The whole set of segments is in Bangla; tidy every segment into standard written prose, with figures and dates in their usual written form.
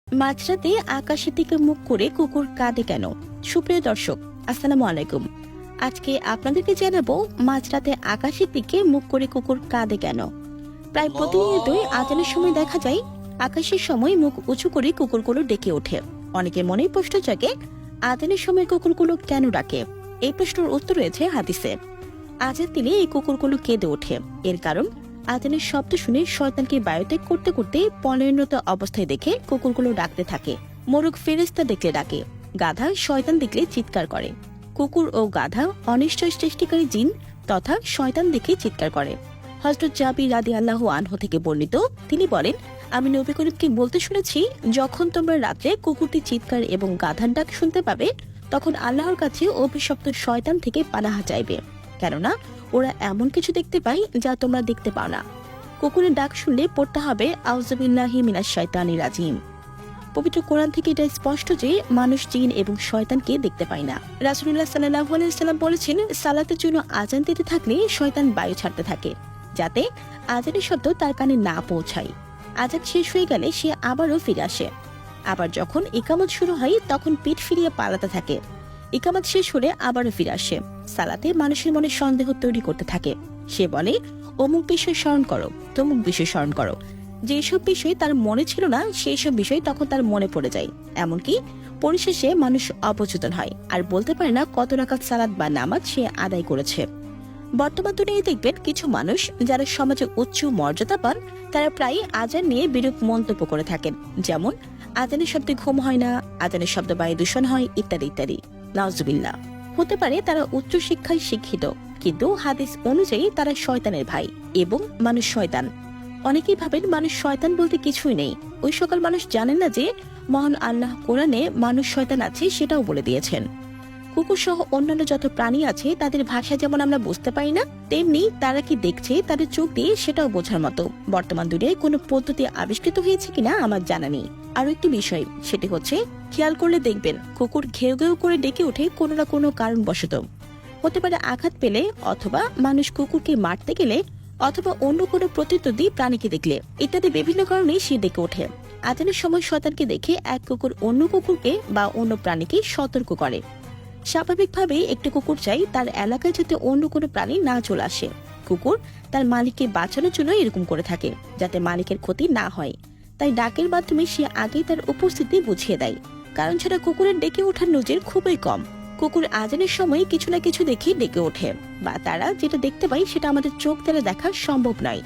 মাঝরাতে আকাশের দিকে মুখ করে কুকুর কাঁদে কেন? সুপ্রিয় দর্শক, আসসালামু আলাইকুম। আজকে আপনাদেরকে জানাবো মাঝরাতে আকাশের দিকে মুখ করে কুকুর কাঁদে কেন। প্রায় প্রতিনিয়তই আজানের সময় দেখা যায় আকাশের সময় মুখ উঁচু করে কুকুরগুলো ডেকে ওঠে। অনেকের মনে প্রশ্ন জাগে, আজানের সময় কুকুরগুলো কেন ডাকে? এই প্রশ্নের উত্তর রয়েছে হাদিসে। আজান দিলে এই কুকুরগুলো কেঁদে ওঠে। এর কারণ, আজানের শব্দ শুনে শয়তানকে বায়ুত্যাগ করতে করতে পলায়নরত অবস্থায় দেখে কুকুরগুলো ডাকতে থাকে। মোরগ ফেরেশতা দেখলে ডাকে, গাধা শয়তান দেখলে চিৎকার করে। কুকুর ও গাধা অনিশ্চয় সৃষ্টিকারী জিন তথা শয়তান দেখে চিৎকার করে। হযরত জাবির রাদিয়াল্লাহু আনহু থেকে বর্ণিত, তিনি বলেন, আমি নবী করিমকে বলতে শুনেছি, যখন তোমরা রাত্রে কুকুরটি চিৎকার এবং গাধার ডাক শুনতে পাবে, তখন আল্লাহর কাছে অভিশপ্ত শয়তান থেকে পানাহা চাইবে, কেননা ওরা এমন কিছু দেখতে পায় যা তোমরা দেখতে পাও না। কুকুরের ডাক শুনলে পড়তে হবে আউযুবিল্লাহি মিনাশ শাইতানির রাজিম। পবিত্র কোরআন থেকে এটা স্পষ্ট যে মানুষ, জিন এবং শয়তানকে দেখতে পায় না। রাসূলুল্লাহ সাল্লাল্লাহু আলাইহি ওয়াসাল্লাম বলেছেন, সালাতের জন্য আজান দিতে থাকলে শয়তান বায়ু ছাড়তে থাকে, যাতে আজানের শব্দ তার কানে না পৌঁছায়। আজান শেষ হয়ে গেলে সে আবারও ফিরে আসে। আবার যখন ইকামত শুরু হয় তখন পিঠ ফিরিয়ে পালাতে থাকে। ইকামত শেষ হলে আবারও ফিরে আসে। সালাতে মানুষের মনে সন্দেহ তৈরি করতে থাকে। সে বলে, অমুক বিষয় স্মরণ করো, তমুক বিষয় স্মরণ করো। যেসব বিষয় তার মনে ছিল না সেই সব বিষয় তখন তার মনে পড়ে যায়। এমনকি পরিশেষে মানুষ অবচেতন হয় আর বলতে পারে না কত রাকাত সালাত বা নামাজ সে আদায় করেছে। বর্তমান দুনিয়ায় দেখবেন কিছু মানুষ যারা সমাজে উচ্চ মর্যাদা পান, তারা প্রায় আজান নিয়ে বিরূপ মন্তব্য করে থাকেন। যেমন, আজানের শব্দে ঘুম হয় না, আজানের শব্দ বায়ু দূষণ হয়, ইত্যাদি ইত্যাদি। নাউজুবিল্লাহ। হতে পারে তারা উচ্চ শিক্ষায় শিক্ষিত, কিন্তু হাদিস অনুযায়ী তারা শয়তানের ভাই এবং মানুষ শয়তান। অনেকেই ভাবেন মানুষ শয়তান বলতে কিছুই নেই। ওই সকল মানুষ জানেন না যে মহান আল্লাহ কোরআনে মানুষ শয়তান আছে সেটাও বলে দিয়েছেন। কুকুর সহ অন্যান্য যত প্রাণী আছে তাদের ভাষা যেমন আমরা বুঝতে পারি না, তেমনি তারা কি দেখছে তাদের চোখ দিয়ে সেটাও বোঝার মতো বর্তমান দুনিয়ায় কোনো পদ্ধতি আবিষ্কৃত হয়েছে কিনা আমার জানা নেই। আরো একটি বিষয়, সেটি হচ্ছে, খেয়াল করলে দেখবেন কুকুর ঘেউ ঘেউ করে ডেকে ওঠে কোনো না কোনো কারণবশত। হতে পারে আঘাত পেলে, অথবা মানুষ কুকুরকে মারতে গেলে, অথবা অন্য কোনো প্রতিদ্বন্দ্বী প্রাণীকে দেখলে, ইত্যাদি বিভিন্ন কারণে সে ডেকে ওঠে। আজানের সময় শয়তানকে দেখে এক কুকুর অন্য কুকুরকে বা অন্য প্রাণীকে সতর্ক করে। স্বাভাবিকভাবেই একটি কুকুর চাই তার এলাকায় যাতে অন্য কোনো প্রাণী না চলে আসে। কুকুর তার মালিককে বাঁচানোর জন্য এরকম করে থাকে, যাতে মালিকের ক্ষতি না হয়। তাই ডাকের মাধ্যমে সে আগেই তার উপস্থিতি বুঝিয়ে দেয়। কারণ ছাড়া কুকুরের ডেকে ওঠার নজির খুবই কম। কুকুর আজানের সময় কিছু না কিছু দেখে ডেকে ওঠে, বা তারা যেটা দেখতে পায় সেটা আমাদের চোখ দ্বারা দেখা সম্ভব নয়।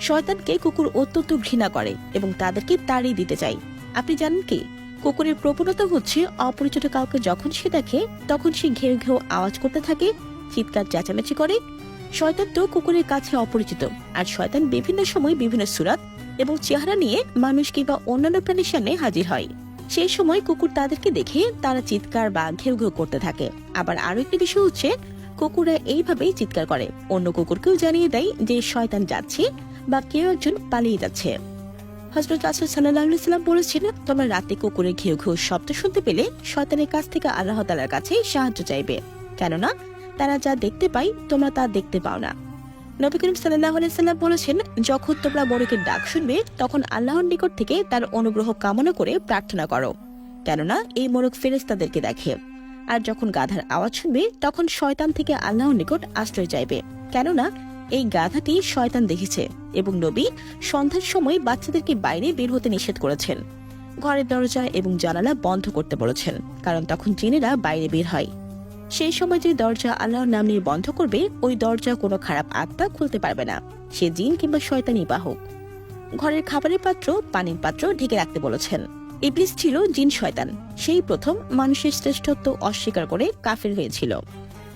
শয়তানকে কুকুর অত্যন্ত ঘৃণা করে এবং তাদেরকে তাড়িয়ে দিতে চায়। আপনি জানেন কি, কুকুরের প্রবণতা হচ্ছে অপরিচিত কাউকে যখন সে দেখে তখন সে ঘেউ ঘেউ আওয়াজ করতে থাকে, চিৎকার চেঁচামেচি করে। শয়তান তো কুকুরের কাছে অপরিচিত, আর শয়তান বিভিন্ন সময় বিভিন্ন সূরত এবং চেহারা নিয়ে মানুষ কিংবা অন্যান্য প্রাণীর সামনে হাজির হয়। সেই সময় কুকুর তাদেরকে দেখে তারা চিৎকার বা ঘেউ ঘেউ করতে থাকে। আবার আরো একটি বিষয় হচ্ছে, কুকুররা এইভাবেই চিৎকার করে অন্য কুকুরকেও জানিয়ে দেয় যে শয়তান যাচ্ছে বা কেউ একজন পালিয়ে যাচ্ছে। হযরত রাসূল সাল্লাল্লাহু আলাইহি ওয়াসাল্লাম বলেছেন, তোমরা রাতে কুকুরের ঘেউ ঘেউ শব্দ শুনতে পেলে শয়তানের কাছ থেকে আল্লাহ তাআলার কাছে সাহায্য চাইবে, কেননা তারা যা দেখতে পায় তোমরা তা দেখতে পাও না। নবী করিম সাল্লাল্লাহু আলাইহি ওয়াসাল্লাম বলেছেন, যখন তোমরা মোরগের ডাক শুনবে তখন আল্লাহর নিকট থেকে তার অনুগ্রহ কামনা করে প্রার্থনা করো, কেননা এই মোরগ ফেরেশতাদেরকে দেখে। আর যখন গাধার আওয়াজ শুনবে তখন শয়তান থেকে আল্লাহর নিকট আশ্রয় চাইবে, কেননা এই গাধাটি শয়তান দেখেছে। এবং নবী সন্ধ্যার সময় বাচ্চাদেরকে বাইরে বের হতে নিষেধ করেছেন। ঘরের দরজা এবং জানালা বন্ধ করতে বলেছেন, কারণ তখন জিনেরা বাইরে বের হয়। সেই সময় যে দরজা আল্লাহর নাম নিয়ে বন্ধ করবে, ওই দরজা কোনো খারাপ আত্মা খুলতে পারবে না, সে জিন কিংবা শয়তানি বাহক। ঘরের খাবারের পাত্র, পানির পাত্র ঢেকে রাখতে বলেছেন। ইবলিস ছিল জিন শয়তান, সেই প্রথম মানুষের শ্রেষ্ঠত্ব অস্বীকার করে কাফের হয়েছিল।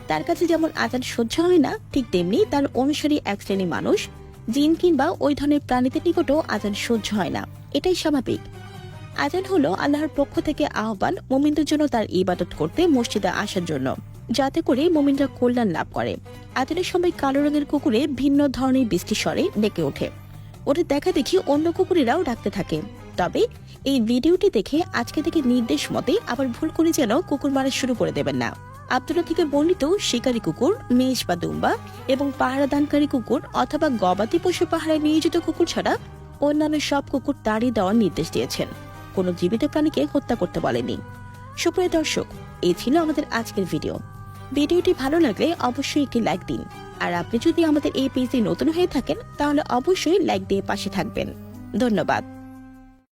তার কাছে যেমন আজান সহ্য হয় না, ঠিক তেমনি তার অনুসারী এক শ্রেণী মানুষ, জিন কিংবা ওই ধরনের প্রাণীদের নিকটও আজান সহ্য হয় না। এটাই স্বাভাবিক। আজান হলো আল্লাহর পক্ষ থেকে আহ্বান মুমিনদের জন্য তার ইবাদত করতে মসজিদে আসার জন্য, যাতে করে মুমিনরা কল্যাণ লাভ করে। আজানের সময় কালো রঙের কুকুরে ভিন্ন ধরনের বৃষ্টি স্বরে ডেকে ওঠে। ওদের দেখা দেখি অন্য কুকুরেরাও ডাকতে থাকে। তবে এই ভিডিওটি দেখে আজকে থেকে নির্দেশ মতে আবার ভুল করে যেন কুকুর মারা শুরু করে দেবেন না। আব্দুল্লাহ থেকে বর্ণিত, শিকারী কুকুর, মেষ বা দুম্বা এবং পাহারাদানকারী কুকুর অথবা গবাদি পশু পাহারায় নিয়োজিত কুকুর ছাড়া অন্যান্য সব কুকুর তাড়িয়ে দেওয়ার নির্দেশ দিয়েছেন। কোনো জীবিত প্রাণীকে হত্যা করতে বলেনি। সুপ্রিয় দর্শক, এই ছিল আমাদের আজকের ভিডিওটি ভালো লাগলে অবশ্যই একটি লাইক দিন। আর আপনি যদি আমাদের এই পেজে নতুন হয়ে থাকেন তাহলে অবশ্যই লাইক দিয়ে পাশে থাকবেন। ধন্যবাদ।